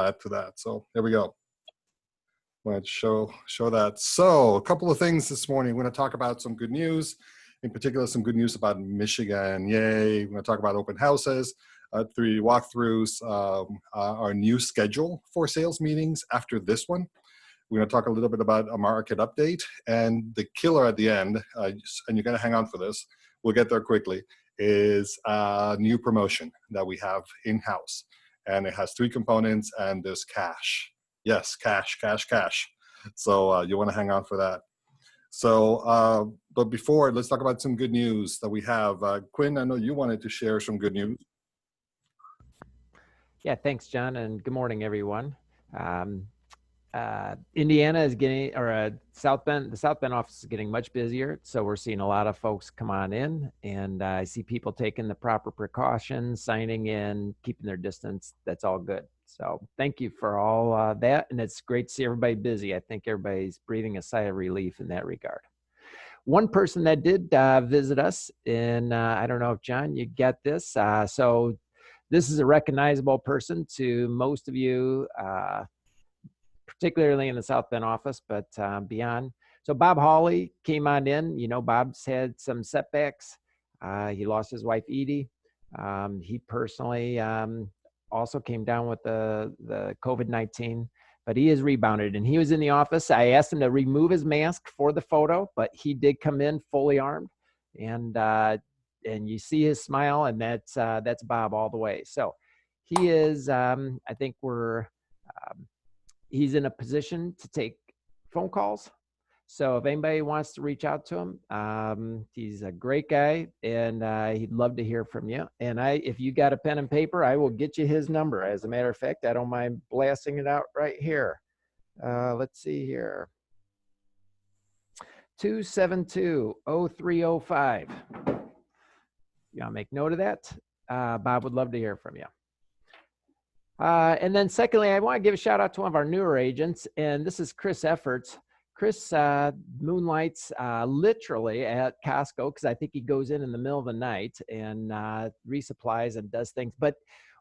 add to that. So there we go. I wanted to show that. So a couple of things this morning. We're going to talk about some good news, in particular, some good news about Michigan. Yay. We're going to talk about open houses, 3 walkthroughs, our new schedule for sales meetings after this one. We're going to talk a little bit about a market update, and the killer at the end, and you're going to hang on for this, we'll get there quickly, is a new promotion that we have in-house. And it has 3 components, and there's cash. Yes, cash, cash, cash. So you want to hang on for that. So, but before, let's talk about some good news that we have. Quinn, I know you wanted to share some good news. Yeah, thanks, John, and good morning, everyone. Indiana is getting, or South Bend, the South Bend office is getting much busier. So we're seeing a lot of folks come on in, and I see people taking the proper precautions, signing in, keeping their distance. That's all good. So thank you for all that. And it's great to see everybody busy. I think everybody's breathing a sigh of relief in that regard. One person that did visit us, and I don't know if John, you got this. So this is a recognizable person to most of you, particularly in the South Bend office, but beyond. So Bob Hawley came on in. You know, Bob's had some setbacks. He lost his wife, Edie. He personally also came down with the COVID-19, but he has rebounded, and he was in the office. I asked him to remove his mask for the photo, but he did come in fully armed, and you see his smile, and that's Bob all the way. So he is, I think he's in a position to take phone calls. So if anybody wants to reach out to him, he's a great guy, and he'd love to hear from you. And if you got a pen and paper, I will get you his number. As a matter of fact, I don't mind blasting it out right here. Let's see here. 272-0305. You want to make note of that? Bob would love to hear from you. And then secondly, I want to give a shout out to one of our newer agents, and this is Chris Efforts. Chris moonlights literally at Costco, because I think he goes in the middle of the night and resupplies and does things. But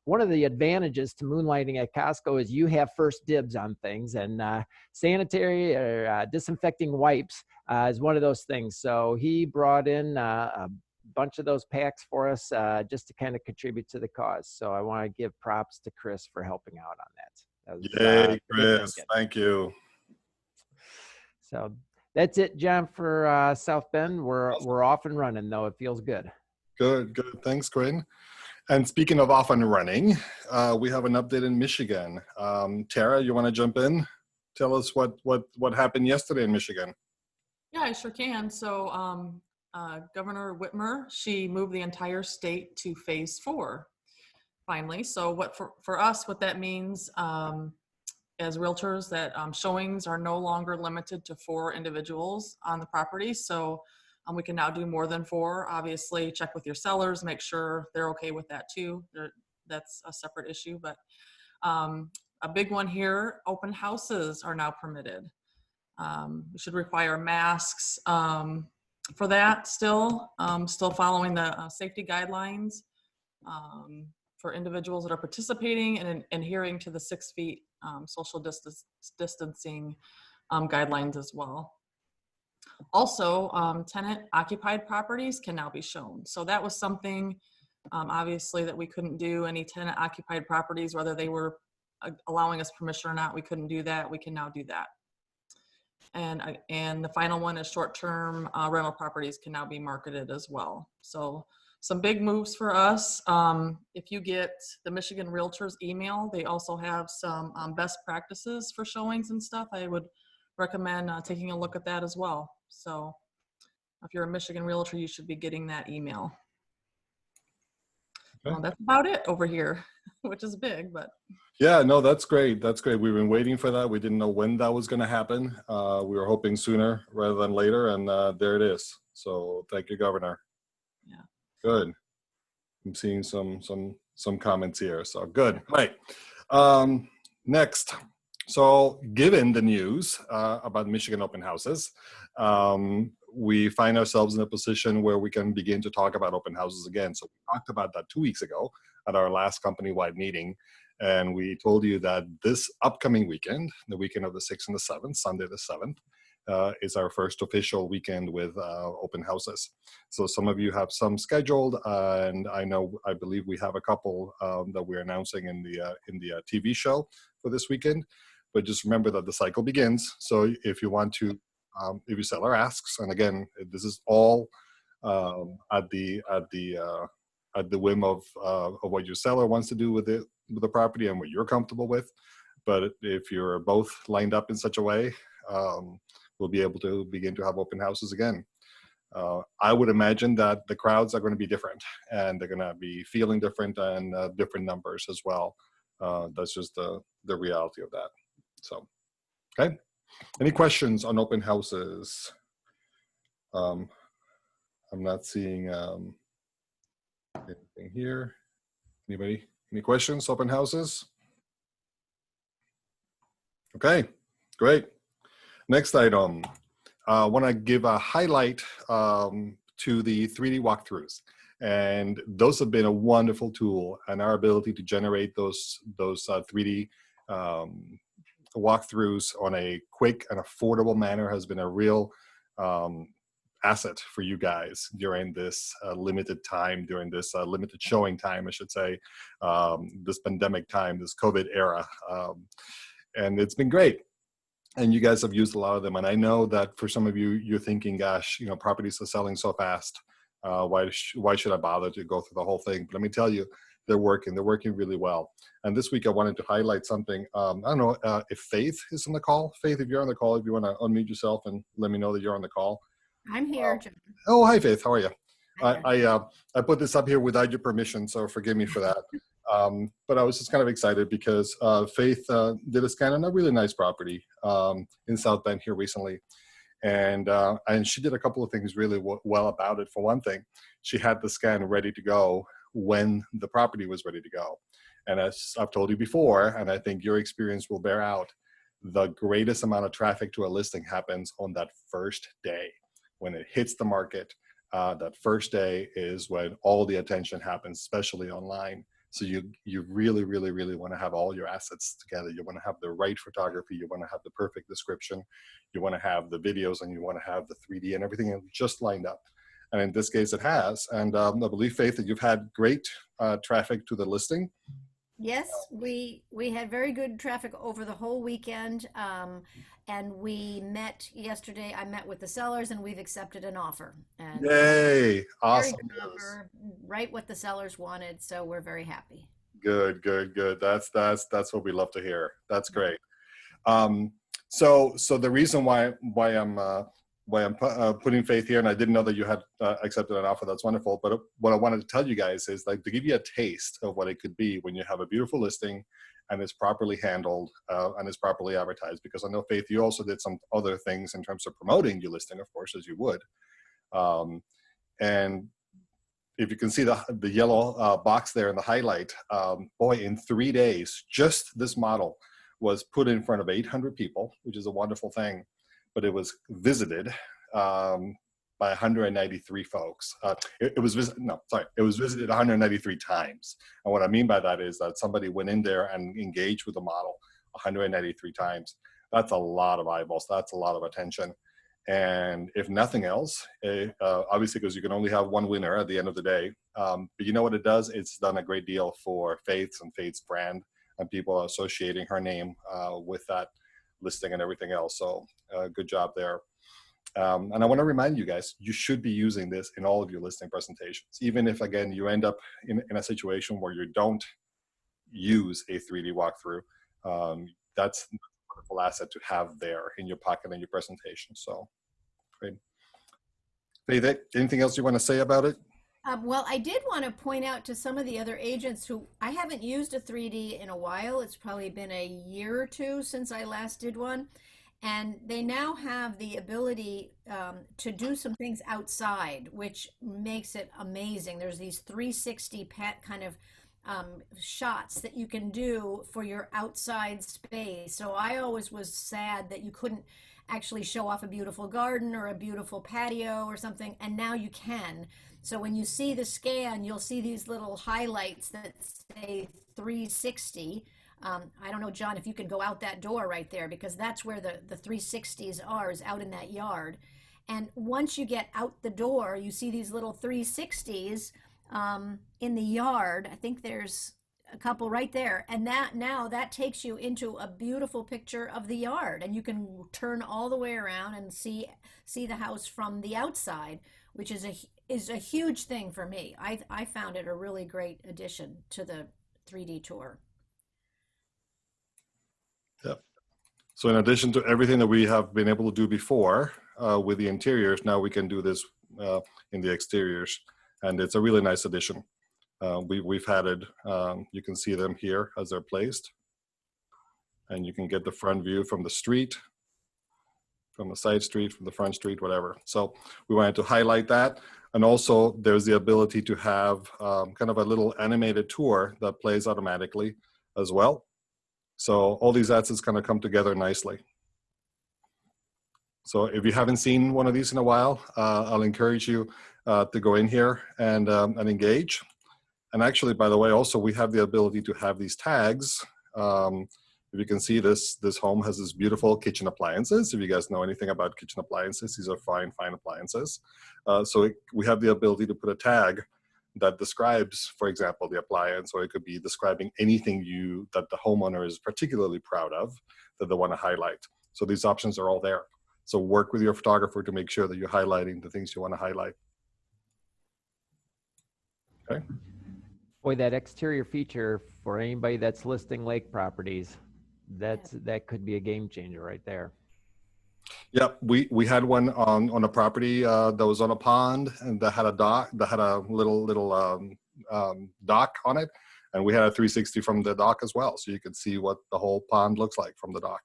one of the advantages to moonlighting at Costco is you have first dibs on things, and sanitary or disinfecting wipes is one of those things. So he brought in a bunch of those packs for us just to kind of contribute to the cause. So I want to give props to Chris for helping out on that. Yay, Chris. Thank you. So that's it, John, for South Bend. We're off and running, though. It feels good. Good. Thanks, Quinn. And speaking of off and running, we have an update in Michigan. Tara, you want to jump in? Tell us what happened yesterday in Michigan. Yeah, I sure can. So Governor Whitmer, she moved the entire state to phase 4, finally. So what for us, what that means as realtors, that showings are no longer limited to 4 individuals on the property. So we can now do more than 4. Obviously, check with your sellers, make sure they're okay with that too. That's a separate issue. But a big one here, open houses are now permitted. We should require masks for that still following the safety guidelines for individuals that are participating and adhering to the 6 feet social distancing guidelines as well. Also, tenant occupied properties can now be shown. So that was something obviously that we couldn't do. Any tenant occupied properties, whether they were allowing us permission or not, we couldn't do that. We can now do that. And the final one is short-term rental properties can now be marketed as well. So some big moves for us. If you get the Michigan Realtors email, they also have some best practices for showings and stuff. I would recommend taking a look at that as well. So if you're a Michigan Realtor, you should be getting that email. Okay. Well, that's about it over here, which is big, but. Yeah, no, that's great. That's great. We've been waiting for that. We didn't know when that was going to happen. We were hoping sooner rather than later, and there it is. So thank you, Governor. Yeah. Good. I'm seeing some comments here. So good. Right. Next. So given the news about Michigan open houses, we find ourselves in a position where we can begin to talk about open houses again. So we talked about that 2 weeks ago at our last company-wide meeting. And we told you that this upcoming weekend, the weekend of the 6th and the 7th, Sunday the 7th, is our first official weekend with open houses. So some of you have some scheduled, and I believe we have a couple that we're announcing in the TV show for this weekend. But just remember that the cycle begins. So if you want to, if your seller asks, and again, this is all at the whim of what your seller wants to do with the property and what you're comfortable with. But if you're both lined up in such a way, we'll be able to begin to have open houses again. I would imagine that the crowds are going to be different, and they're going to be feeling different, and different numbers as well. That's just the reality of that. So, okay. Any questions on open houses? I'm not seeing anything here. Anybody? Any questions? Open houses? Okay, great. Next item. I want to give a highlight to the 3D walkthroughs. And those have been a wonderful tool, and our ability to generate those 3D walkthroughs on a quick and affordable manner has been a real asset for you guys during this limited time, during this limited showing time, I should say, this pandemic time, this COVID era. And it's been great. And you guys have used a lot of them. And I know that for some of you, you're thinking, gosh, properties are selling so fast. Why should I bother to go through the whole thing? But let me tell you, they're working really well. And this week I wanted to highlight something. I don't know if Faith is on the call. Faith, if you're on the call, if you want to unmute yourself and let me know that you're on the call. I'm here, John. Oh, hi, Faith. How are you? Hi. I put this up here without your permission, so forgive me for that. But I was just kind of excited because Faith did a scan on a really nice property in South Bend here recently. And she did a couple of things really well about it. For one thing, she had the scan ready to go when the property was ready to go. And as I've told you before, and I think your experience will bear out, the greatest amount of traffic to a listing happens on that first day. When it hits the market, that first day is when all the attention happens, especially online. So you really, really, really want to have all your assets together. You want to have the right photography. You want to have the perfect description. You want to have the videos, and you want to have the 3D and everything just lined up. And in this case, it has. And I believe, Faith, that you've had great traffic to the listing. Yes, we had very good traffic over the whole weekend. And we met yesterday. I met with the sellers, and we've accepted an offer. And yay! Awesome. Very good offer, right what the sellers wanted. So we're very happy. Good. That's what we love to hear. That's great. So the reason why I'm putting Faith here, and I didn't know that you had accepted an offer. That's wonderful. But what I wanted to tell you guys is, like, to give you a taste of what it could be when you have a beautiful listing and it's properly handled and is properly advertised. Because I know, Faith, you also did some other things in terms of promoting your listing, of course, as you would. And if you can see the yellow box there in the highlight, boy, in 3 days, just this model was put in front of 800 people, which is a wonderful thing. But it was visited by 193 folks. It was visited 193 times. And what I mean by that is that somebody went in there and engaged with the model 193 times. That's a lot of eyeballs. That's a lot of attention. And if nothing else, obviously, because you can only have one winner at the end of the day, but you know what it does? It's done a great deal for Faith's and Faith's brand, and people associating her name with that listing and everything else. So good job there. And I want to remind you guys, you should be using this in all of your listing presentations. Even if, again, you end up in a situation where you don't use a 3D walkthrough, that's a wonderful asset to have there in your pocket and your presentation. So great. Faith, anything else you want to say about it? Well, I did want to point out to some of the other agents who I haven't used a 3D in a while. It's probably been a year or two since I last did one. And they now have the ability to do some things outside, which makes it amazing. There's these 360 pet kind of shots that you can do for your outside space. So I always was sad that you couldn't actually show off a beautiful garden or a beautiful patio or something, and now you can. So when you see the scan, you'll see these little highlights that say 360. I don't know, John, if you can go out that door right there, because that's where the 360s are, is out in that yard. And once you get out the door, you see these little 360s in the yard. I think there's a couple right there. And that takes you into a beautiful picture of the yard. And you can turn all the way around and see the house from the outside, which is a huge thing for me. I found it a really great addition to the 3D tour. Yeah. So in addition to everything that we have been able to do before with the interiors, now we can do this in the exteriors, and it's a really nice addition. We've had it, you can see them here as they're placed, and you can get the front view from the street, from the side street, from the front street, whatever. So we wanted to highlight that. And also there's the ability to have kind of a little animated tour that plays automatically as well. So all these assets kind of come together nicely. So if you haven't seen one of these in a while, I'll encourage you to go in here and engage. And actually, by the way, also we have the ability to have these tags. If you can see this home has this beautiful kitchen appliances. If you guys know anything about kitchen appliances, these are fine appliances. We have the ability to put a tag that describes, for example, the appliance, or it could be describing anything that the homeowner is particularly proud of that they want to highlight. So these options are all there. So work with your photographer to make sure that you're highlighting the things you want to highlight. Okay. Boy, that exterior feature for anybody that's listing lake properties, that could be a game changer right there. Yeah, we had one on a property that was on a pond, and that had a dock, that had a little dock on it, and we had a 360 from the dock as well, so you could see what the whole pond looks like from the dock.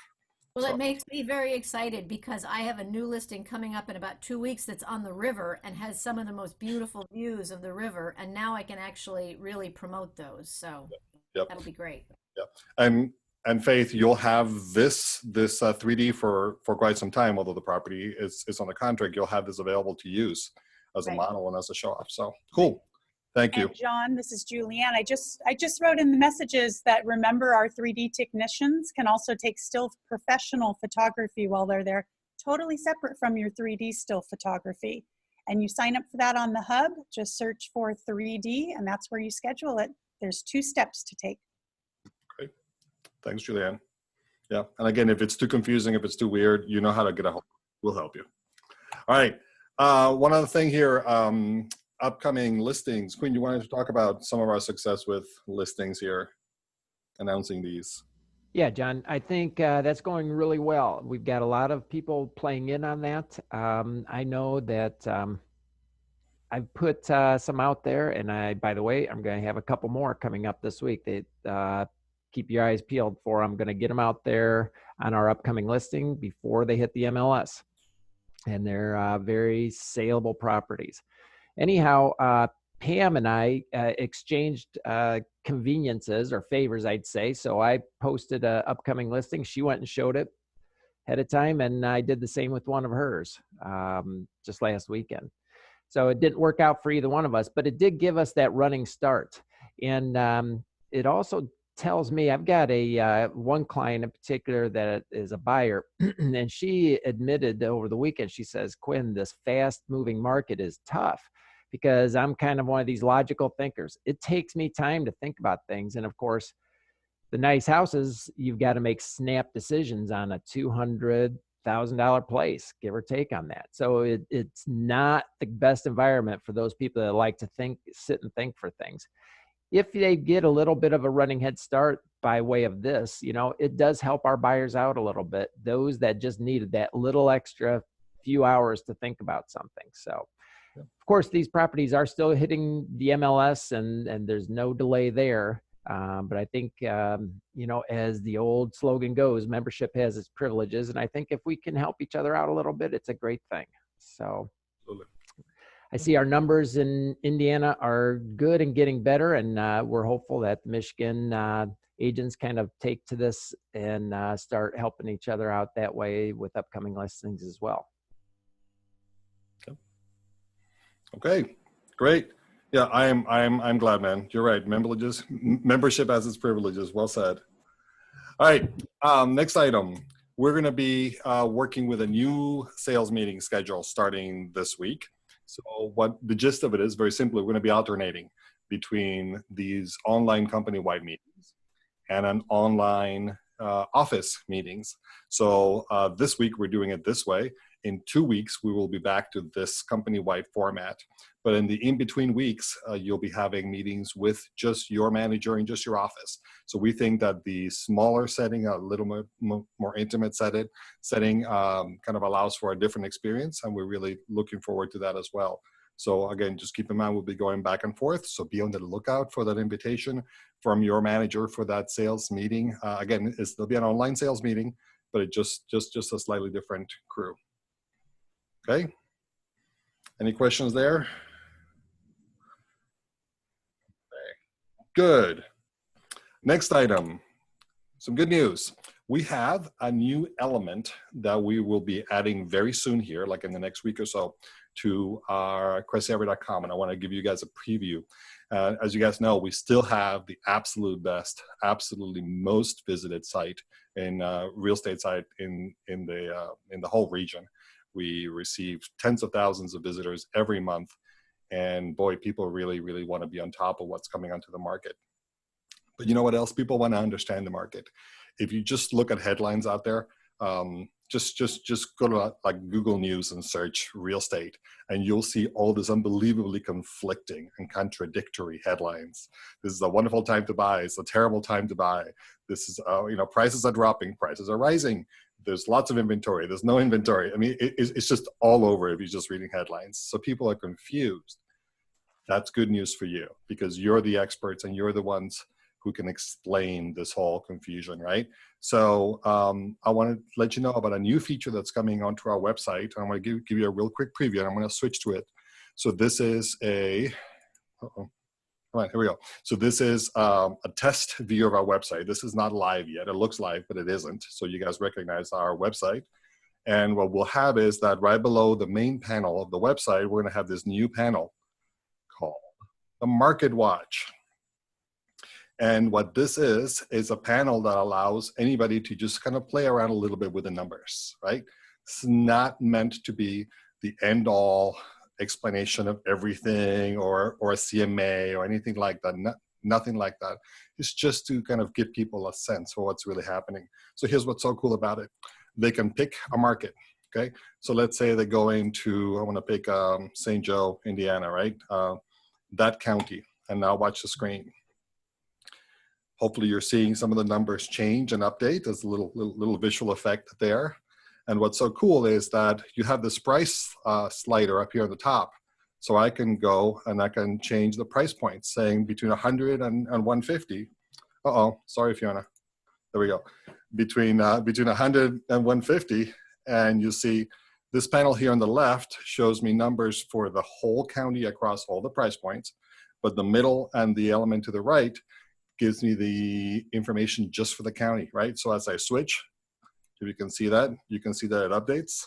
Well, it makes me very excited because I have a new listing coming up in about 2 weeks that's on the river and has some of the most beautiful views of the river, and now I can actually really promote those. So that'll be great. Yeah, and Faith, you'll have this 3D for quite some time, although the property is on the contract. You'll have this available to use as a model and as a show off. So cool. Thank you. And John, this is Julianne. I just wrote in the messages that remember our 3D technicians can also take still professional photography while they're there, totally separate from your 3D still photography. And you sign up for that on the hub, just search for 3D, and that's where you schedule it. There's 2 steps to take. Great. Thanks, Julianne. Yeah, and again, if it's too confusing, if it's too weird, you know how to get a hold. We'll help you. All right. One other thing here. Upcoming listings. Quinn, you wanted to talk about some of our success with listings here, announcing these. Yeah, John, I think that's going really well. We've got a lot of people playing in on that. I know that I've put some out there, and by the way, I'm going to have a couple more coming up this week. Keep your eyes peeled for. I'm going to get them out there on our upcoming listing before they hit the MLS, and they're very saleable properties. Anyhow, Pam and I exchanged conveniences or favors, I'd say. So I posted an upcoming listing. She went and showed it ahead of time, and I did the same with one of hers just last weekend. So it didn't work out for either one of us, but it did give us that running start. And it also tells me, I've got one client in particular that is a buyer, and she admitted over the weekend, she says, Quinn, this fast moving market is tough, because I'm kind of one of these logical thinkers. It takes me time to think about things. And of course, the nice houses, you've got to make snap decisions on a $200,000 place, give or take on that. So it's not the best environment for those people that like to sit and think for things. If they get a little bit of a running head start by way of this, it does help our buyers out a little bit. Those that just needed that little extra few hours to think about something. So, of course, these properties are still hitting the MLS, and there's no delay there. But I think, as the old slogan goes, membership has its privileges. And I think if we can help each other out a little bit, it's a great thing. So I see our numbers in Indiana are good and getting better. And we're hopeful that the Michigan agents kind of take to this and start helping each other out that way with upcoming listings as well. Okay, Great. Yeah, I'm glad, man. You're right. Membership has its privileges. Well said. All right. Next item. We're going to be working with a new sales meeting schedule starting this week. So what the gist of it is, very simply, we're going to be alternating between these online company-wide meetings and an online office meetings. So this week we're doing it this way. In 2 weeks, we will be back to this company-wide format. But in the in-between weeks, you'll be having meetings with just your manager and just your office. So we think that the smaller setting, a little more intimate setting kind of allows for a different experience. And we're really looking forward to that as well. So again, just keep in mind, we'll be going back and forth. So be on the lookout for that invitation from your manager for that sales meeting. Again, there'll be an online sales meeting, but it just a slightly different crew. Okay. Any questions there? Good. Next item, some good news. We have a new element that we will be adding very soon here, like in the next week or so, to our ChrisEvery.com, and I want to give you guys a preview. As you guys know, we still have the absolute best, absolutely most visited site in real estate site in the whole region. We receive tens of thousands of visitors every month, and boy, people really, really want to be on top of what's coming onto the market. But you know what else? People want to understand the market. If you just look at headlines out there, just go to like Google News and search real estate, and you'll see all this unbelievably conflicting and contradictory headlines. This is a wonderful time to buy. It's a terrible time to buy. This is, prices are dropping, prices are rising. There's lots of inventory. There's no inventory. I mean, it's just all over if you're just reading headlines. So people are confused. That's good news for you because you're the experts and you're the ones who can explain this whole confusion, right? So I want to let you know about a new feature that's coming onto our website. I'm going to give you a real quick preview, and I'm going to switch to it. So this is all right, here we go. So this is a test view of our website. This is not live yet. It looks live, but it isn't. So you guys recognize our website. And what we'll have is that right below the main panel of the website, we're going to have this new panel called the Market Watch. And what this is a panel that allows anybody to just kind of play around a little bit with the numbers, right? It's not meant to be the end-all explanation of everything or a CMA or anything like that. Nothing like that. It's just to kind of give people a sense for what's really happening. So here's what's so cool about it. They can pick a market, okay? So let's say they're going to, I want to pick St. Joe, Indiana, right? That county, and now watch the screen. Hopefully you're seeing some of the numbers change and update. There's a little visual effect there. And what's so cool is that you have this price slider up here on the top. So I can go and I can change the price points, saying between 100 and 150. Uh-oh, sorry, Fiona. There we go. Between 100 and 150. And you see this panel here on the left shows me numbers for the whole county across all the price points. But the middle and the element to the right gives me the information just for the county, right? So as I switch, if you can see that it updates.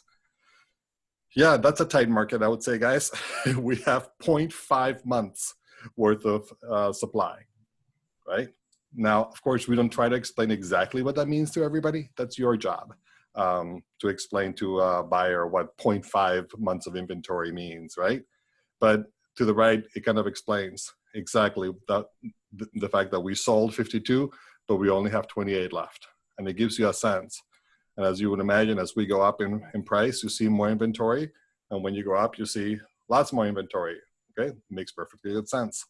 Yeah, that's a tight market, I would say, guys. We have 0.5 months worth of supply, right? Now, of course, we don't try to explain exactly what that means to everybody. That's your job to explain to a buyer what 0.5 months of inventory means, right? But to the right, it kind of explains exactly the fact that we sold 52, but we only have 28 left. And it gives you a sense. And as you would imagine, as we go up in price, you see more inventory. And when you go up, you see lots more inventory. Okay, makes perfectly good sense.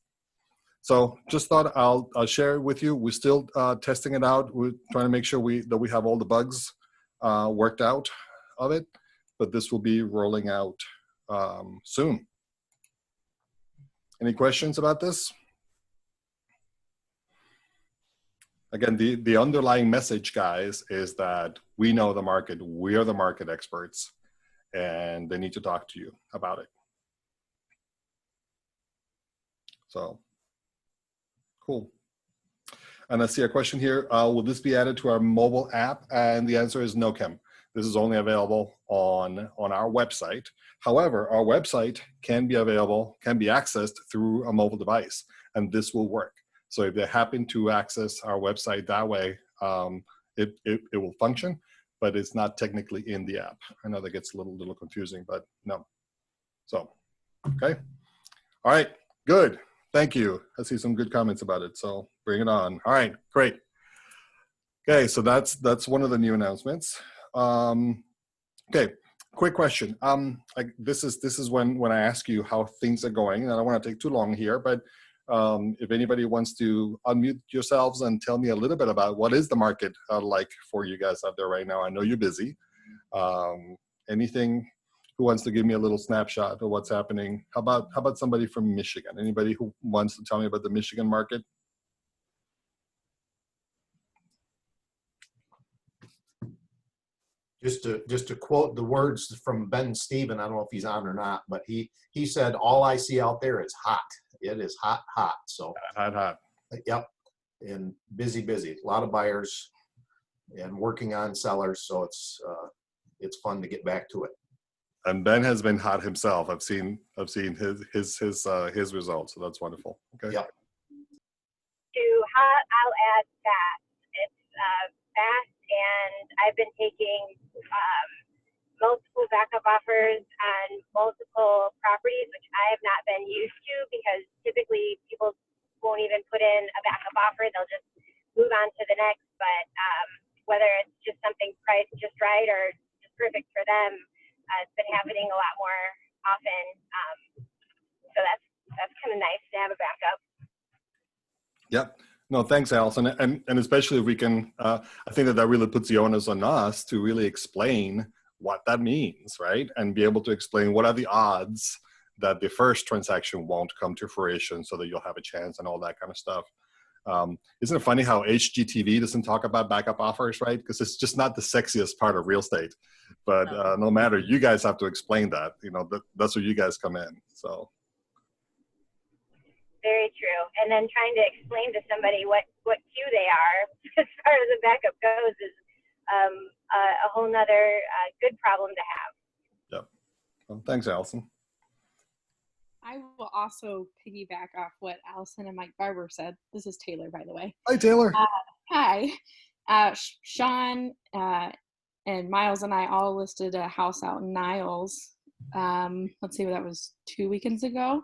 So just thought I'll share it with you. We're still testing it out. We're trying to make sure that we have all the bugs worked out of it. But this will be rolling out soon. Any questions about this? Again, the underlying message, guys, is that we know the market, we are the market experts, and they need to talk to you about it. So, cool. And I see a question here, will this be added to our mobile app? And the answer is no, Kim. This is only available on our website. However, our website can be accessed through a mobile device, and this will work. So if they happen to access our website that way, it will function, but it's not technically in the app. I know that gets a little confusing, but no. So, okay. All right, good. Thank you. I see some good comments about it, so bring it on. All right, great. Okay, so that's one of the new announcements. Okay, quick question. This is when I ask you how things are going, and I don't want to take too long here, but if anybody wants to unmute yourselves and tell me a little bit about what is the market like for you guys out there right now. I know you're busy. Anything? Who wants to give me a little snapshot of what's happening? How about somebody from Michigan? Anybody who wants to tell me about the Michigan market? Just to quote the words from Ben Steven, I don't know if he's on or not, but he said, "All I see out there is hot. It is hot, hot." So hot. Yep, and busy. A lot of buyers and working on sellers. So it's fun to get back to it. And Ben has been hot himself. I've seen his results. So that's wonderful. Okay. Yep. To hot, I'll add fast. It's fast, and I've been taking multiple backup offers on multiple properties, which I have not been used to, because typically people won't even put in a backup offer. They'll just move on to the next. But whether it's just something priced just right or just perfect for them, it's been happening a lot more often. So that's kind of nice to have a backup. Yep. No, thanks, Allison. And especially if we can, I think that really puts the onus on us to really explain what that means, right? And be able to explain what are the odds that the first transaction won't come to fruition so that you'll have a chance and all that kind of stuff. Isn't it funny how HGTV doesn't talk about backup offers, right? Because it's just not the sexiest part of real estate. But no matter, you guys have to explain that. You know, that's where you guys come in. So. Very true. And then trying to explain to somebody what queue they are as far as a backup goes is a whole nother good problem to have. Yep. Well, thanks, Allison. I will also piggyback off what Allison and Mike Barber said. This is Taylor, by the way. Hi, Taylor. Hi. Sean and Miles and I all listed a house out in Niles. Let's see, that was 2 weekends ago.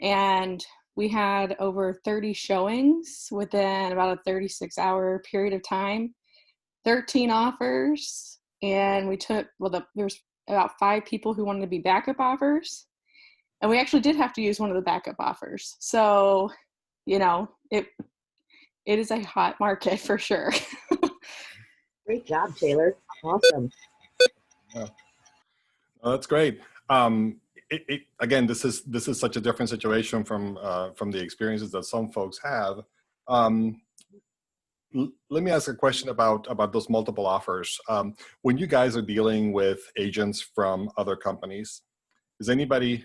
And we had over 30 showings within about a 36-hour period of time, 13 offers. And we took, there's about 5 people who wanted to be backup offers. And we actually did have to use one of the backup offers. So, you know, it is a hot market for sure. Great job, Taylor. Awesome. Yeah. Oh, that's great. Again, this is such a different situation from the experiences that some folks have. Let me ask a question about those multiple offers. When you guys are dealing with agents from other companies, is anybody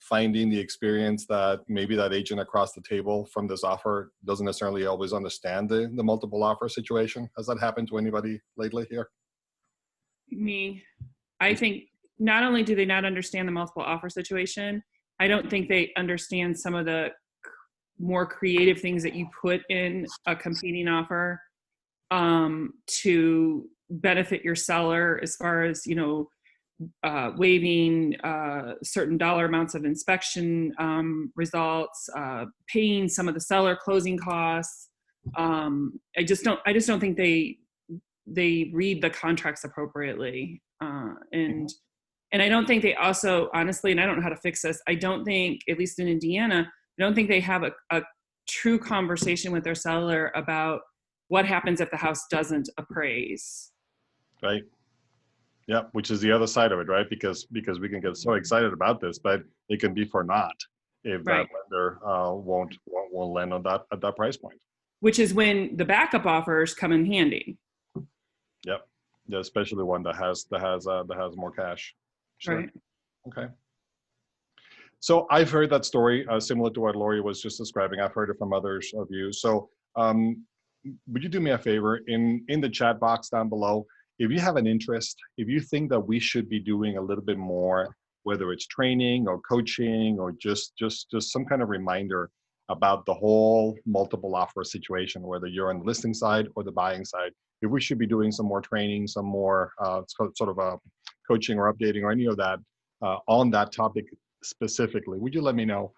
finding the experience that maybe that agent across the table from this offer doesn't necessarily always understand the multiple offer situation? Has that happened to anybody lately here? Me. I think not only do they not understand the multiple offer situation, I don't think they understand some of the more creative things that you put in a competing offer to benefit your seller, as far as, you know, waiving certain dollar amounts of inspection results, paying some of the seller closing costs. I just don't think they read the contracts appropriately, and I don't think they also, honestly, and I don't know how to fix this, I don't think, at least in Indiana, I don't think they have a true conversation with their seller about what happens if the house doesn't appraise. Right. Yeah, which is the other side of it, right? Because we can get so excited about this, but it can be for naught if that lender won't lend on that at that price point. Which is when the backup offers come in handy. Yep. Yeah, especially one that has more cash. Sure. Right. Okay. So I've heard that story similar to what Lori was just describing. I've heard it from others of you. So would you do me a favor in the chat box down below? if you have an interest, if you think that we should be doing a little bit more, whether it's training or coaching or just some kind of reminder about the whole multiple offer situation, whether you're on the listing side or the buying side, if we should be doing some more training, some more sort of coaching or updating or any of that on that topic specifically, would you let me know?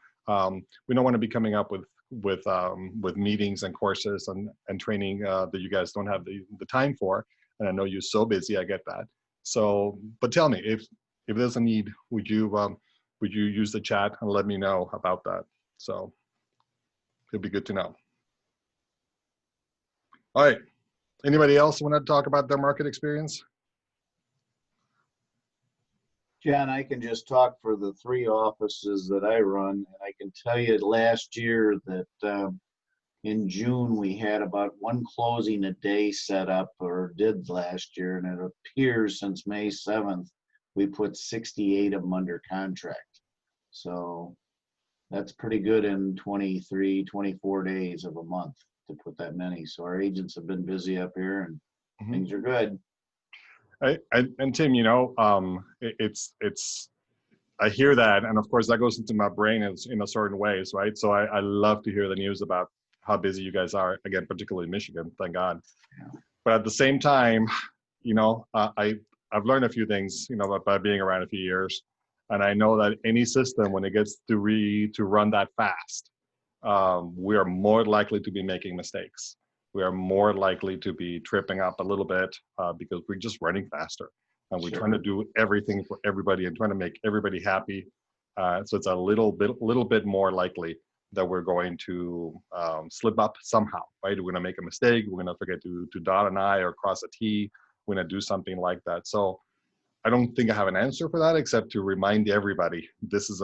We don't want to be coming up with meetings and courses and training that you guys don't have the time for. And I know you're so busy, I get that. So, but tell me, if there's a need, would you use the chat and let me know about that? So it'd be good to know. All right. Anybody else want to talk about their market experience? John, I can just talk for the 3 offices that I run. And I can tell you last year that in June, we had about 1 closing a day set up, or did last year. And it appears since May 7th, we put 68 of them under contract. So that's pretty good in 23, 24 days of a month to put that many. So our agents have been busy up here and things are good. And Tim, you know, it's I hear that, and of course that goes into my brain in a certain ways, right? So I love to hear the news about how busy you guys are, again, particularly in Michigan, thank God. Yeah. But at the same time, you know, I've learned a few things, you know, by being around a few years, and I know that any system, when it gets to run that fast, we are more likely to be making mistakes. We are more likely to be tripping up a little bit because we're just running faster, and we're trying to do everything for everybody and trying to make everybody happy. So it's a little bit more likely that we're going to slip up somehow, right? We're going to make a mistake. We're going to forget to dot an I or cross a T. We're going to do something like that. So I don't think I have an answer for that, except to remind everybody this is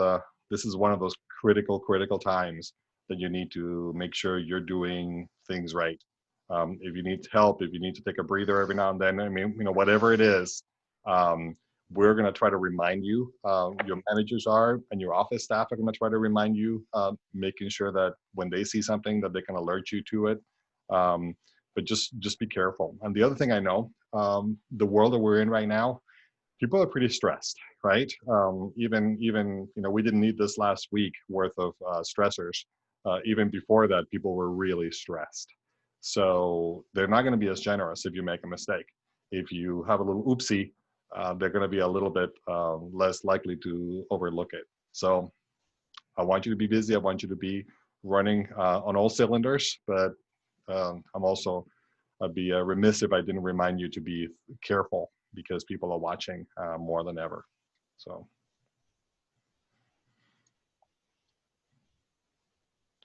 one of those critical times that you need to make sure you're doing things right. If you need help, if you need to take a breather every now and then, I mean, you know, whatever it is, we're going to try to remind you. Your managers are, and your office staff are going to try to remind you, making sure that when they see something that they can alert you to it. But just be careful. And the other thing I know, the world that we're in right now, people are pretty stressed, right? Even you know, we didn't need this last week worth of stressors. Even before that, people were really stressed. So they're not going to be as generous if you make a mistake. If you have a little oopsie, they're going to be a little bit less likely to overlook it. So I want you to be busy. I want you to be running on all cylinders, but I'm also, I'd be remiss if I didn't remind you to be careful because people are watching more than ever. So.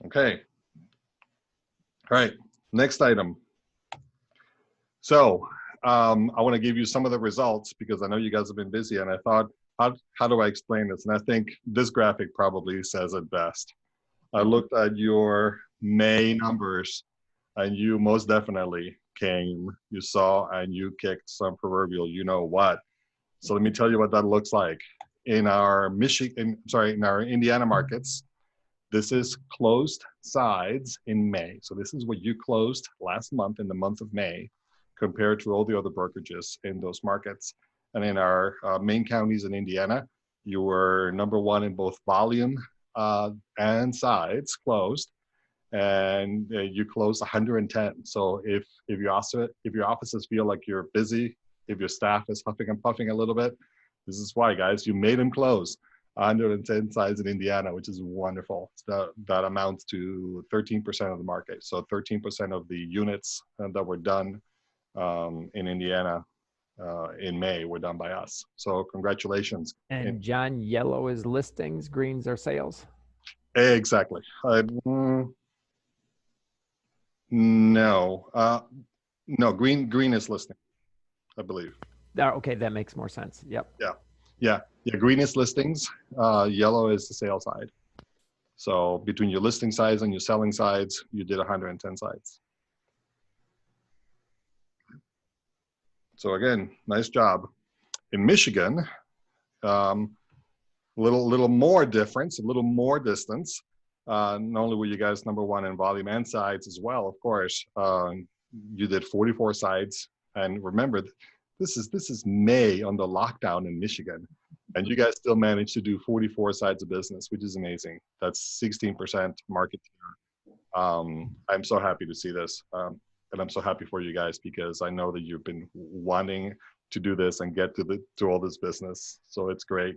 Okay. All right, next item. So I want to give you some of the results because I know you guys have been busy, and I thought, how do I explain this? And I think this graphic probably says it best. I looked at your May numbers, and you most definitely came, you saw, and you kicked some proverbial you know what. So let me tell you what that looks like. In our in our Indiana markets, this is closed sides in May. So this is what you closed last month in the month of May compared to all the other brokerages in those markets. And in our main counties in Indiana, you were #1 in both volume and sides closed, and you closed 110. So if your offices feel like you're busy, if your staff is huffing and puffing a little bit, this is why, guys, you made them close. 110 sides in Indiana, which is wonderful. That amounts to 13% of the market. So 13% of the units that were done in Indiana in May were done by us. So congratulations. And John, yellow is listings, greens are sales? Exactly. No, green is listing, I believe. Okay, that makes more sense. Yep. Yeah. Green is listings. Yellow is the sales side. So between your listing sides and your selling sides, you did 110 sides. So again, nice job. In Michigan, little more difference, a little more distance. Not only were you guys #1 in volume and sides as well, of course. You did 44 sides, and remember, This is May on the lockdown in Michigan, and you guys still managed to do 44 sides of business, which is amazing. That's 16% market share. I'm so happy to see this, and I'm so happy for you guys because I know that you've been wanting to do this and get to all this business. So it's great.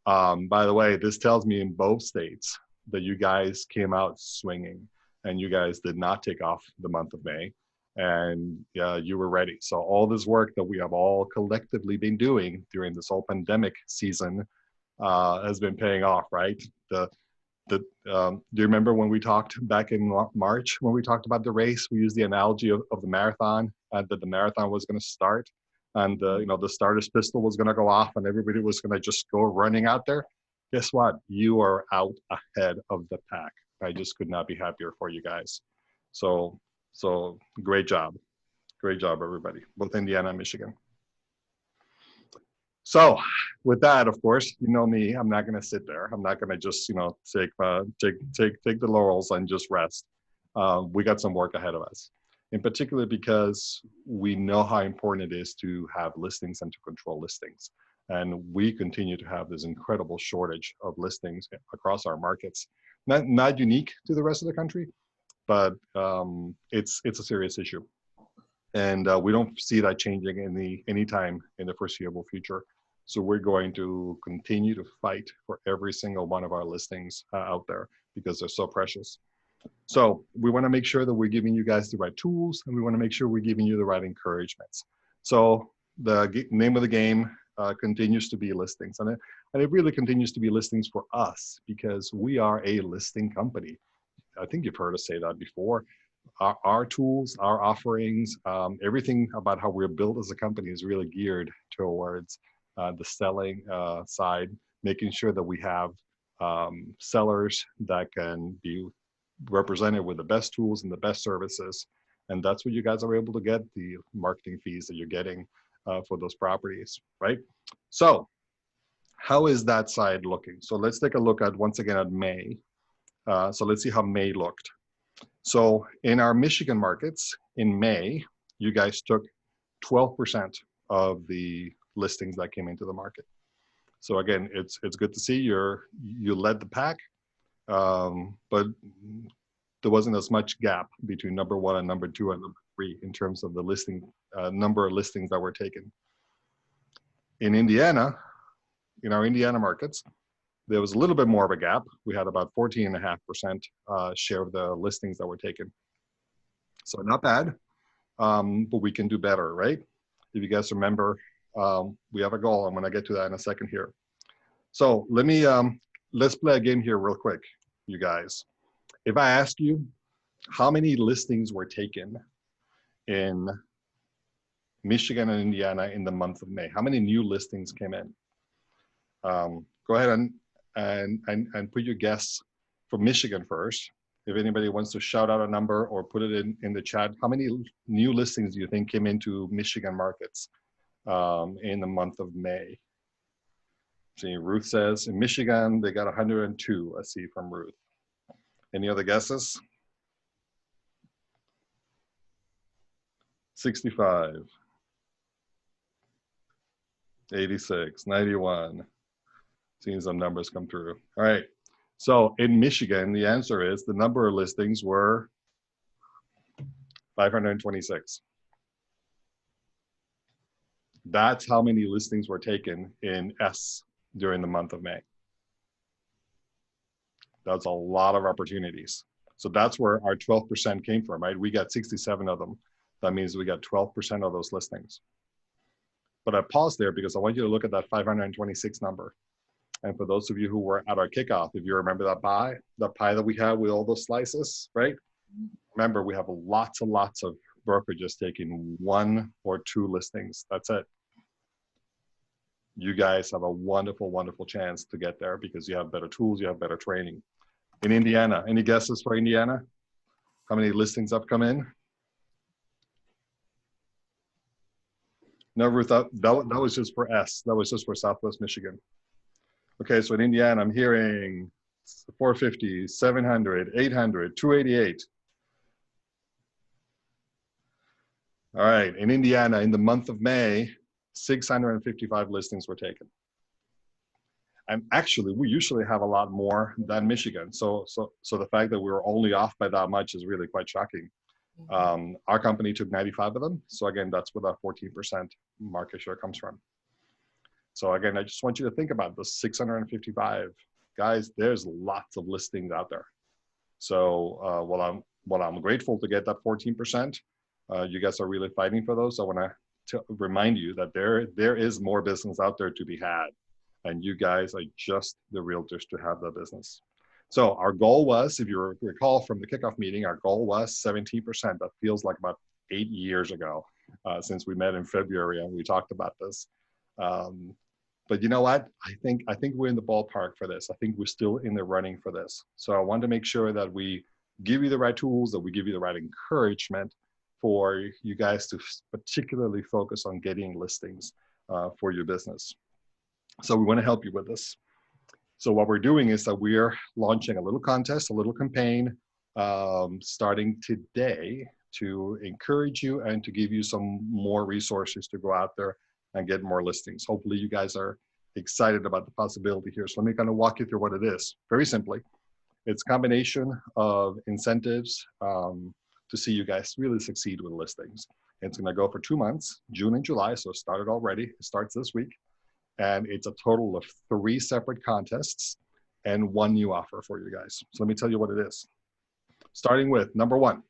By the way, this tells me in both states that you guys came out swinging, and you guys did not take off the month of May, and you were ready. So all this work that we have all collectively been doing during this whole pandemic season has been paying off, right? Do you remember when we talked back in March, when we talked about the race, we used the analogy of the marathon, that the marathon was going to start, and the starter's pistol was going to go off and everybody was going to just go running out there. Guess what? You are out ahead of the pack. I just could not be happier for you guys. So great job. Great job, everybody, both Indiana and Michigan. So with that, of course, you know me, I'm not going to sit there. I'm not going to just, take the laurels and just rest. We got some work ahead of us, in particular because we know how important it is to have listings and to control listings. And we continue to have this incredible shortage of listings across our markets. Not unique to the rest of the country, but it's a serious issue. And we don't see that changing anytime in the foreseeable future. So we're going to continue to fight for every single one of our listings out there because they're so precious. So we want to make sure that we're giving you guys the right tools, and we want to make sure we're giving you the right encouragements. So the name of the game continues to be listings, and it really continues to be listings for us because we are a listing company. I think you've heard us say that before. Our tools, our offerings, everything about how we're built as a company is really geared towards the selling side, making sure that we have sellers that can be represented with the best tools and the best services. And that's what you guys are able to get, the marketing fees that you're getting for those properties, right? So how is that side looking? So let's take a look at, once again, at May. So let's see how May looked. So in our Michigan markets in May, you guys took 12% of the listings that came into the market. So again, it's good to see you led the pack, but there wasn't as much gap between number one and number two and number three in terms of the listing number of listings that were taken. In Indiana, in our Indiana markets, there was a little bit more of a gap. We had about 14.5% share of the listings that were taken. So not bad, but we can do better, right? If you guys remember, we have a goal. I'm going to get to that in a second here. So let's play a game here real quick, you guys. If I ask you how many listings were taken in Michigan and Indiana in the month of May, how many new listings came in? Go ahead and put your guess for Michigan first. If anybody wants to shout out a number or put it in the chat, how many new listings do you think came into Michigan markets in the month of May? See, Ruth says in Michigan, they got 102, I see from Ruth. Any other guesses? 65, 86, 91. Seeing some numbers come through. All right. So in Michigan, the answer is the number of listings were 526. That's how many listings were taken in S during the month of May. That's a lot of opportunities. So that's where our 12% came from, right? We got 67 of them. That means we got 12% of those listings. But I paused there because I want you to look at that 526 number. And for those of you who were at our kickoff, if you remember that pie that we had with all those slices, right? Remember, we have lots and lots of brokerages taking 1 or 2 listings. That's it. You guys have a wonderful, wonderful chance to get there because you have better tools, you have better training. In Indiana, any guesses for Indiana? How many listings have come in? No, Ruth, that was just for S. That was just for Southwest Michigan. Okay, so in Indiana, I'm hearing 450, 700, 800, 288. All right, in Indiana, in the month of May, 655 listings were taken. And actually, we usually have a lot more than Michigan. So the fact that we were only off by that much is really quite shocking. Our company took 95 of them. So again, that's where that 14% market share comes from. So again, I just want you to think about the 655 guys. There's lots of listings out there. So while I'm grateful to get that 14%, you guys are really fighting for those. I want to remind you that there is more business out there to be had, and you guys are just the realtors to have that business. So our goal was, if you recall from the kickoff meeting, our goal was 17%. That feels like about 8 years ago since we met in February and we talked about this. But you know what? I think we're in the ballpark for this. I think we're still in the running for this. So I want to make sure that we give you the right tools, that we give you the right encouragement for you guys to particularly focus on getting listings for your business. So we want to help you with this. So what we're doing is that we're launching a little contest, a little campaign starting today to encourage you and to give you some more resources to go out there and get more listings. Hopefully you guys are excited about the possibility here. So let me kind of walk you through what it is. Very simply, it's a combination of incentives to see you guys really succeed with listings. It's gonna go for 2 months, June and July, so it started already. It starts this week. And it's a total of 3 separate contests and 1 new offer for you guys. So let me tell you what it is. Starting with number 1,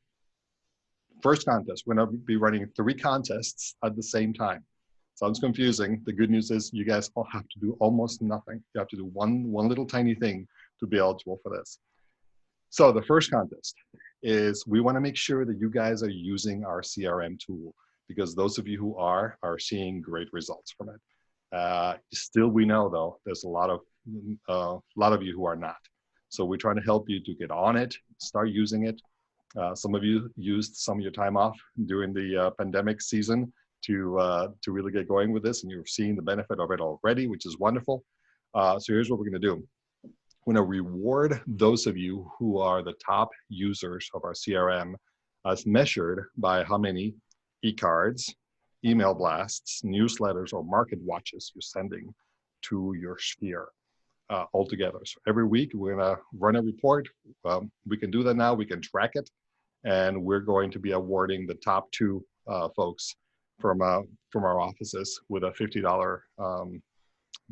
first contest. We're gonna be running 3 contests at the same time. Sounds confusing. The good news is you guys all have to do almost nothing. You have to do one little tiny thing to be eligible for this. So the first contest is we want to make sure that you guys are using our CRM tool, because those of you who are seeing great results from it. Still, we know though, there's a lot of you who are not. So we're trying to help you to get on it, start using it. Some of you used some of your time off during the pandemic season to really get going with this, and you're seeing the benefit of it already, which is wonderful. So here's what we're going to do. We're going to reward those of you who are the top users of our CRM as measured by how many e-cards, email blasts, newsletters, or market watches you're sending to your sphere altogether. So every week we're going to run a report. We can do that now. We can track it, and we're going to be awarding the top 2 folks from our offices with a $50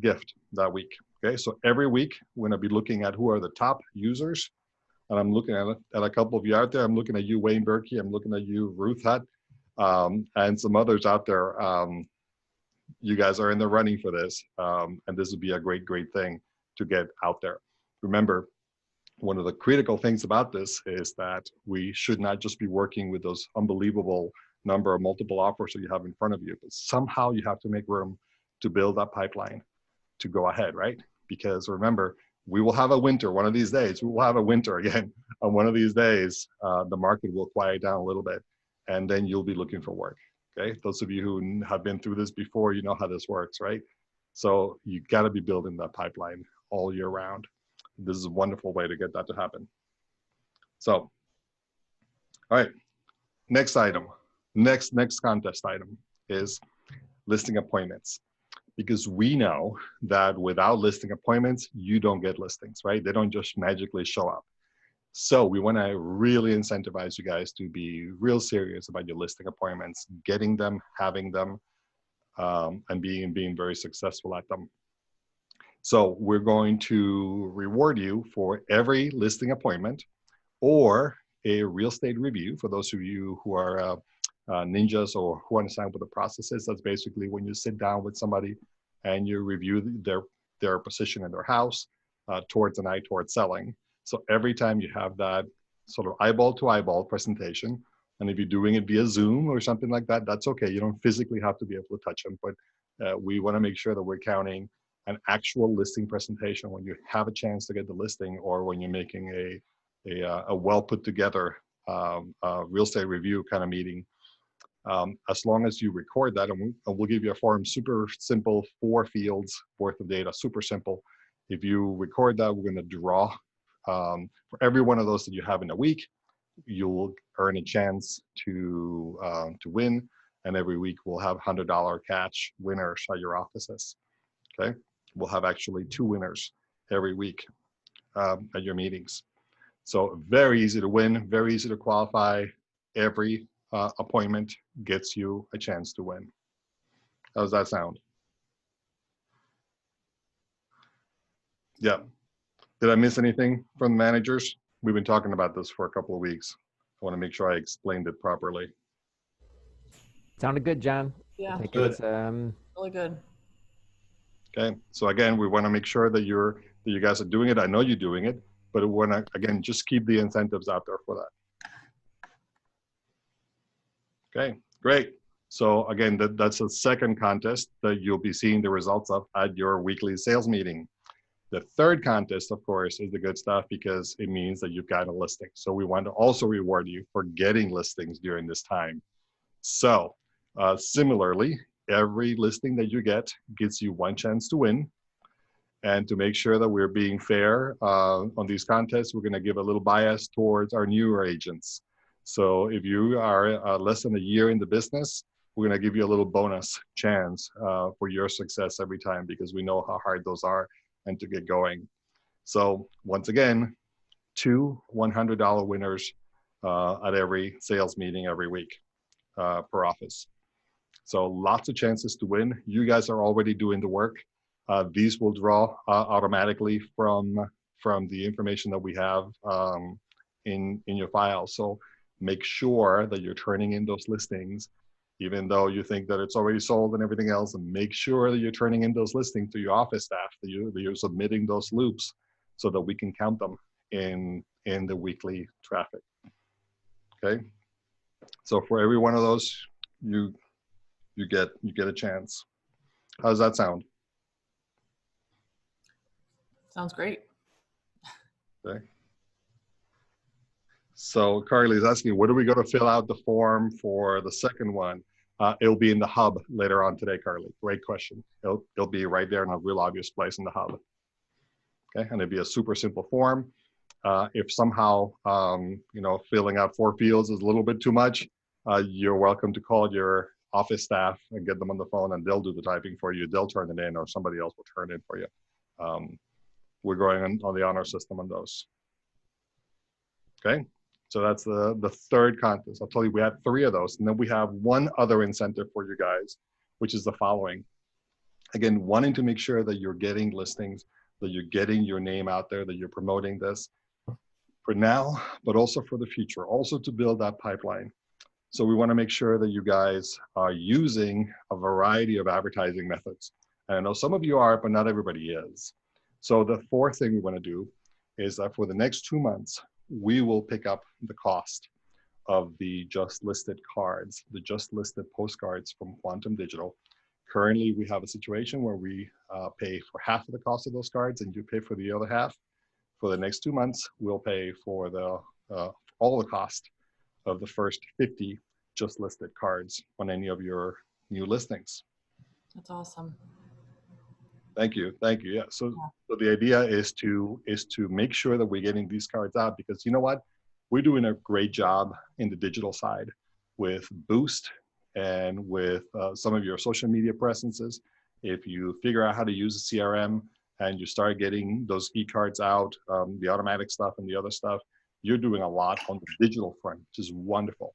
gift that week. Okay, so every week we're going to be looking at who are the top users, and I'm looking at a couple of you out there. I'm looking at you, Wayne Berkey. I'm looking at you, Ruth Hutt, and some others out there. You guys are in the running for this, and this would be a great thing to get out there. Remember, one of the critical things about this is that we should not just be working with those unbelievable number of multiple offers that you have in front of you, but somehow you have to make room to build that pipeline to go ahead, right? Because remember, we will have a winter one of these days. We will have a winter again. On one of these days, the market will quiet down a little bit, and then you'll be looking for work, okay? Those of you who have been through this before, you know how this works, right? So you gotta be building that pipeline all year round. This is a wonderful way to get that to happen. So, all right, next item. Next contest item is listing appointments, because we know that without listing appointments, you don't get listings, right? They don't just magically show up. So we want to really incentivize you guys to be real serious about your listing appointments, getting them, having them, and being very successful at them. So we're going to reward you for every listing appointment or a real estate review. For those of you who are ninjas or who understand what the process is, that's basically when you sit down with somebody and you review their position in their house towards an eye towards selling. So every time you have that sort of eyeball to eyeball presentation, and if you're doing it via Zoom or something like that, that's okay. You don't physically have to be able to touch them, but we want to make sure that we're counting an actual listing presentation when you have a chance to get the listing, or when you're making a well put together real estate review kind of meeting. As long as you record that, and we'll give you a form, super simple, 4 fields worth of data, super simple. If you record that, we're going to draw for every one of those that you have in a week. You'll earn a chance to win And every week we'll have $100 cash winners at your offices. Okay, we'll have actually 2 winners every week at your meetings. So very easy to win, very easy to qualify. Every appointment gets you a chance to win. How does that sound? Yeah. Did I miss anything from the managers? We've been talking about this for a couple of weeks. I want to make sure I explained it properly. Sounded good, John. Yeah, I think Good. it's really good. Okay. So again, we want to make sure that you guys are doing it. I know you're doing it, but we want to, again, just keep the incentives out there for that. Okay, great. So again, that's the second contest that you'll be seeing the results of at your weekly sales meeting. The third contest, of course, is the good stuff because it means that you've got a listing. So we want to also reward you for getting listings during this time. So similarly, every listing that you get gives you 1 chance to win. And to make sure that we're being fair on these contests, we're going to give a little bias towards our newer agents. So if you are less than a year in the business, we're going to give you a little bonus chance for your success every time because we know how hard those are and to get going. So once again, 2 $100 winners at every sales meeting every week per office. So lots of chances to win. You guys are already doing the work. These will draw automatically from the information that we have in your file. So make sure that you're turning in those listings, even though you think that it's already sold and everything else, and make sure that you're turning in those listings to your office staff, that you're submitting those loops so that we can count them in the weekly traffic. Okay. So for every one of those, you get a chance. How does that sound? Sounds great. Okay. So Carly is asking, where do we go to fill out the form for the second one? It'll be in the hub later on today, Carly. Great question. It'll be right there in a real obvious place in the hub. Okay, and it'll be a super simple form. If somehow, filling out 4 fields is a little bit too much, you're welcome to call your office staff and get them on the phone and they'll do the typing for you. They'll turn it in or somebody else will turn it in for you. We're going on the honor system on those. Okay, so that's the third contest. I'll tell you, we have 3 of those. And then we have one other incentive for you guys, which is the following. Again, wanting to make sure that you're getting listings, that you're getting your name out there, that you're promoting this for now, but also for the future, also to build that pipeline. So we want to make sure that you guys are using a variety of advertising methods. And I know some of you are, but not everybody is. So the 4th thing we want to do is that for the next 2 months, we will pick up the cost of the just listed cards, the just listed postcards from Quantum Digital. Currently, we have a situation where we pay for half of the cost of those cards and you pay for the other half. For the next 2 months, we'll pay for all the cost of the first 50 just listed cards on any of your new listings. That's awesome. Thank you. Yeah. So the idea is to make sure that we're getting these cards out because you know what? We're doing a great job in the digital side with Boost and with some of your social media presences. If you figure out how to use a CRM and you start getting those e-cards out, the automatic stuff and the other stuff, you're doing a lot on the digital front, which is wonderful.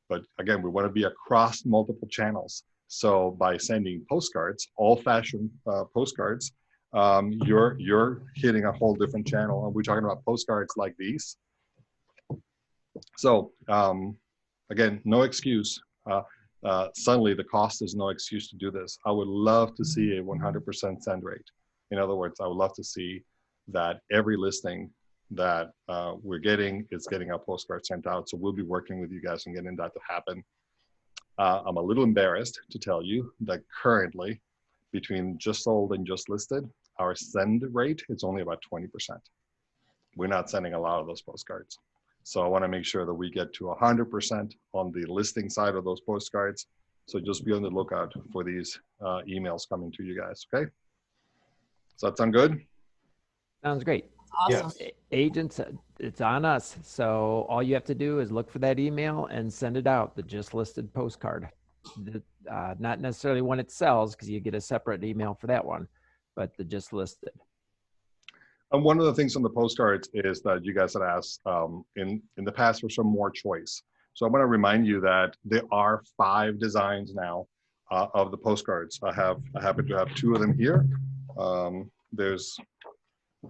But again, we want to be across multiple channels. So by sending postcards, old-fashioned postcards, you're hitting a whole different channel. And we're talking about postcards like these. So again, no excuse. Suddenly the cost is no excuse to do this. I would love to see a 100% send rate. In other words, I would love to see that every listing that we're getting is getting our postcard sent out. So we'll be working with you guys on getting that to happen. I'm a little embarrassed to tell you that currently between just sold and just listed, our send rate is only about 20%. We're not sending a lot of those postcards. So I want to make sure that we get to 100% on the listing side of those postcards. So just be on the lookout for these emails coming to you guys, okay? Does that sound good? Sounds great. Awesome. Yes. Agents, it's on us. So all you have to do is look for that email and send it out, the just listed postcard. not necessarily when it sells, because you get a separate email for that one, but the just listed. And one of the things on the postcards is that you guys had asked in the past for some more choice. So I want to remind you that there are 5 designs now of the postcards. I happen to have 2 of them here. There's,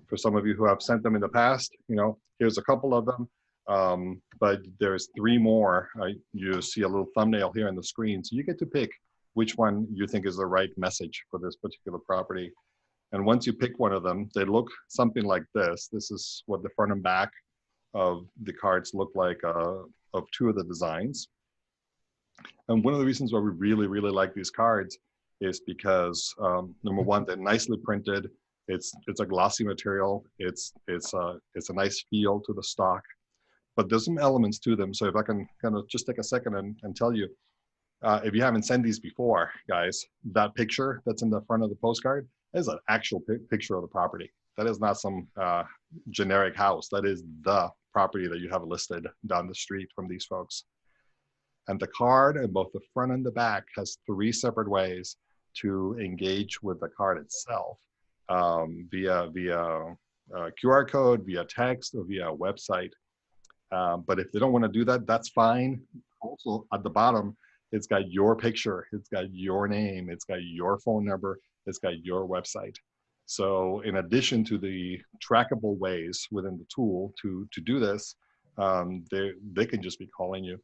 for some of you who have sent them in the past, here's a couple of them. But there's 3 more. You see a little thumbnail here on the screen. So you get to pick which one you think is the right message for this particular property. And once you pick one of them, they look something like this. This is what the front and back of the cards look like of 2 of the designs. And one of the reasons why we really, really like these cards is because number one, they're nicely printed. It's a glossy material. It's a nice feel to the stock, but there's some elements to them. So if I can kind of just take a second and tell you, if you haven't sent these before, guys, that picture that's in the front of the postcard is an actual picture of the property. That is not some generic house. That is the property that you have listed down the street from these folks. And the card in both the front and the back has 3 separate ways to engage with the card itself, via QR code, via text, or via website. But if they don't want to do that, that's fine. Also, at the bottom, it's got your picture, it's got your name, it's got your phone number, it's got your website. So in addition to the trackable ways within the tool to do this, they can just be calling you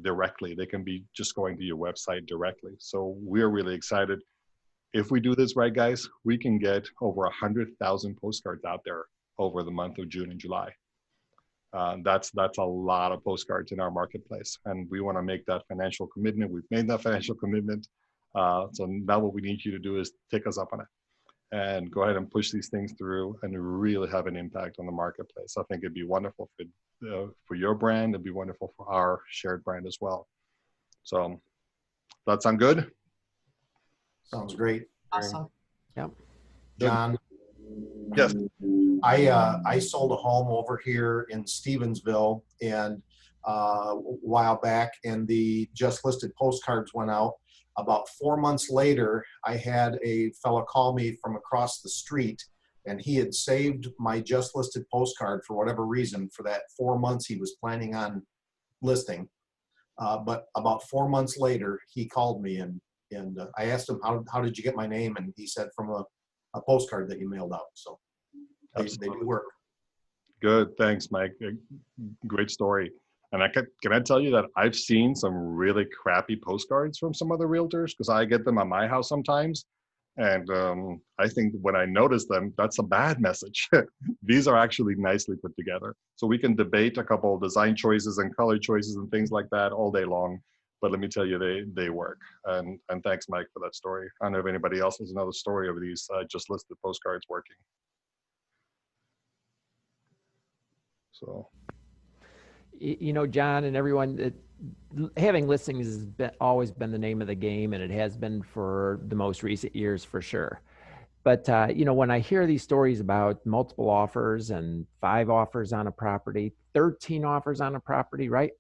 directly. They can be just going to your website directly. So we're really excited. If we do this right, guys, we can get over 100,000 postcards out there over the month of June and July. That's a lot of postcards in our marketplace, and we want to make that financial commitment. We've made that financial commitment. So now what we need you to do is take us up on it and go ahead and push these things through and really have an impact on the marketplace. I think it'd be wonderful for your brand. It'd be wonderful for our shared brand as well. So that sound good? Sounds great. Awesome. Yep. John? Yes. I sold a home over here in Stevensville and a while back, and the just listed postcards went out. About 4 months later, I had a fella call me from across the street, and he had saved my just listed postcard for whatever reason for that 4 months he was planning on listing. But about 4 months later, he called me and I asked him, how did you get my name? And he said, from a postcard that you mailed out. So they do work. Good, thanks, Mike. Great story. And can I tell you that I've seen some really crappy postcards from some other realtors, because I get them on my house sometimes. And I think when I notice them, that's a bad message. These are actually nicely put together. So we can debate a couple of design choices and color choices and things like that all day long. But let me tell you, they work. And thanks, Mike, for that story. I don't know if anybody else has another story of these just listed postcards working. So, John and everyone, having listings has always been the name of the game, and it has been for the most recent years for sure. But, when I hear these stories about multiple offers and 5 offers on a property, 13 offers on a property, right?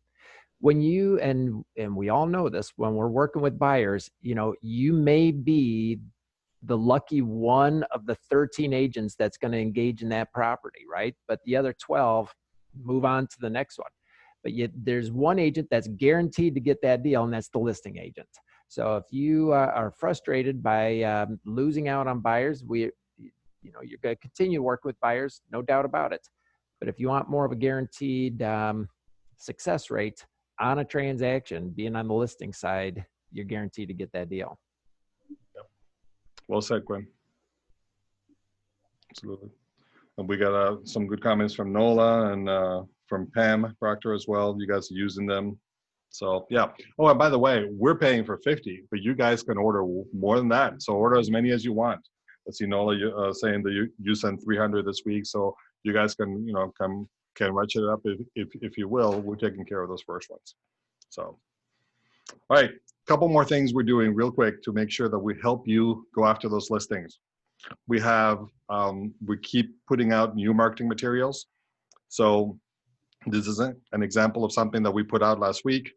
When you, and we all know this, when we're working with buyers, you may be the lucky one of the 13 agents that's going to engage in that property, right? But the other 12 move on to the next one. But yet there's one agent that's guaranteed to get that deal, and that's the listing agent. So if you are frustrated by losing out on buyers, you're going to continue to work with buyers, no doubt about it. But if you want more of a guaranteed success rate on a transaction, being on the listing side, you're guaranteed to get that deal. Yep. Well said, Gwen. Absolutely. And we got some good comments from Nola and from Pam Proctor as well. You guys are using them. So yeah. Oh, and by the way, we're paying for 50, but you guys can order more than that. So order as many as you want. Let's see, Nola saying that you sent 300 this week. So you guys can, can ratchet it up if you will. We're taking care of those first ones. So, all right, a couple more things we're doing real quick to make sure that we help you go after those listings. We keep putting out new marketing materials. So this is an example of something that we put out last week.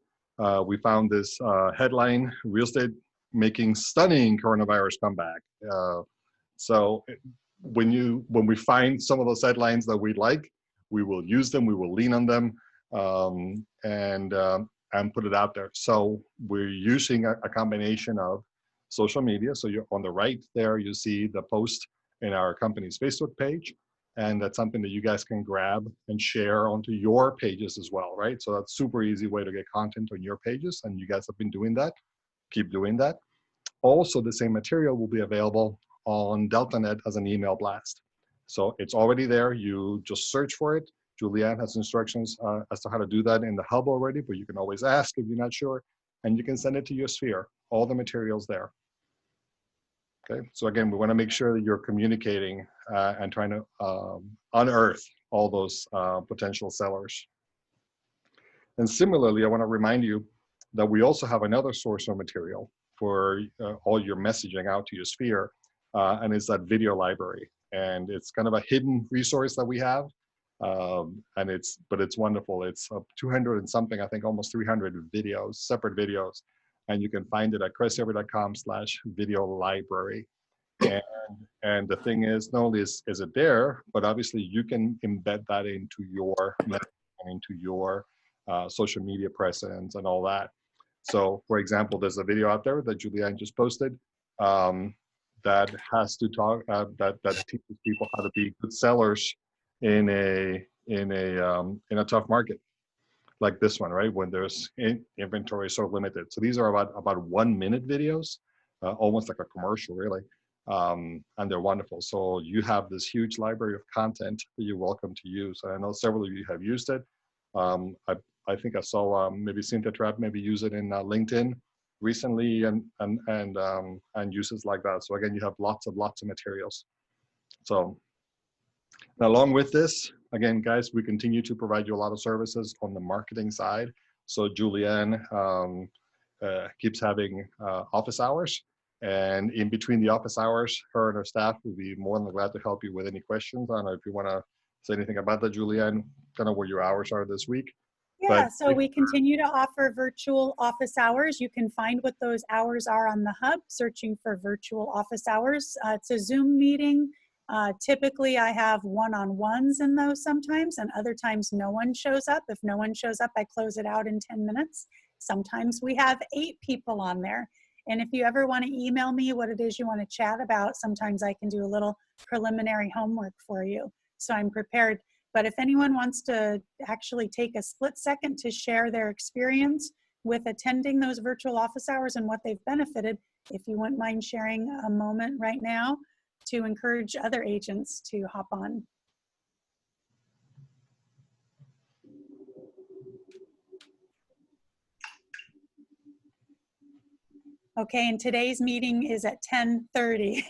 we found this headline: real estate making stunning coronavirus comeback. So when we find some of those headlines that we like, we will use them, we will lean on them, and put it out there. So we're using a combination of social media. So you're on the right there, you see the post in our company's Facebook page, and that's something that you guys can grab and share onto your pages as well, right? So that's super easy way to get content on your pages, and you guys have been doing that. Keep doing that. Also, the same material will be available on DeltaNet as an email blast. So it's already there. You just search for it. Julianne has instructions as to how to do that in the hub already, but you can always ask if you're not sure, and you can send it to your sphere. All the materials there. Okay, so again, we want to make sure that you're communicating and trying to unearth all those potential sellers. And similarly, I want to remind you that we also have another source of material for all your messaging out to your sphere, and it's that video library. And it's kind of a hidden resource that we have, but it's wonderful. It's 200 and something, I think almost 300 videos, separate videos, and you can find it at chrisever.com/video library. And the thing is, not only is it there, but obviously you can embed that into your social media presence and all that. So, for example, there's a video out there that Julianne just posted that has to talk that teaches people how to be good sellers in a tough market like this one, right? When there's inventory so limited. So these are about 1 minute videos, almost like a commercial, really. And they're wonderful. So you have this huge library of content that you're welcome to use. And I know several of you have used it. I think I saw maybe Cynthia Trapp maybe use it in LinkedIn recently, and uses like that. So again, you have lots of materials. So along with this, again, guys, we continue to provide you a lot of services on the marketing side. So Julianne keeps having office hours. And in between the office hours, her and her staff will be more than glad to help you with any questions. I don't know if you want to say anything about that, Julianne, kind of where your hours are this week. Yeah, so we continue to offer virtual office hours. You can find what those hours are on the hub, searching for virtual office hours. It's a Zoom meeting. Typically, I have one-on-ones in those sometimes, and other times no one shows up. If no one shows up, I close it out in 10 minutes. Sometimes we have 8 people on there. And if you ever want to email me what it is you want to chat about, sometimes I can do a little preliminary homework for you, so I'm prepared. But if anyone wants to actually take a split second to share their experience with attending those virtual office hours and what they've benefited, if you wouldn't mind sharing a moment right now to encourage other agents to hop on. Okay, and today's meeting is at 10:30.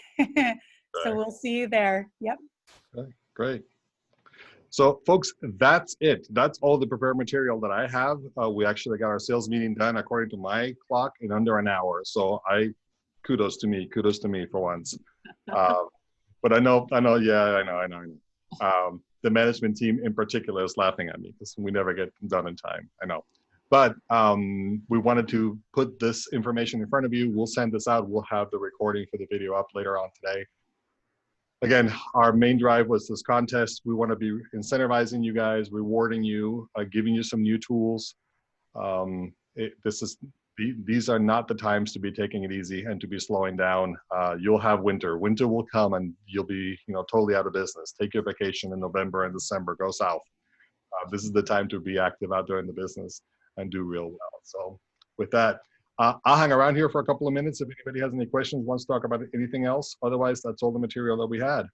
So we'll see you there. Yep. Okay, great. So folks, that's it. That's all the prepared material that I have. We actually got our sales meeting done according to my clock in under an hour. So kudos to me for once. But I know. The management team in particular is laughing at me because we never get done in time. I know. But we wanted to put this information in front of you. We'll send this out. We'll have the recording for the video up later on today. Again, our main drive was this contest. We want to be incentivizing you guys, rewarding you, giving you some new tools. These are not the times to be taking it easy and to be slowing down. You'll have winter. Winter will come and you'll be totally out of business. Take your vacation in November and December. Go south. This is the time to be active out there in the business and do real well. So with that, I'll hang around here for a couple of minutes if anybody has any questions, wants to talk about anything else. Otherwise, that's all the material that we had.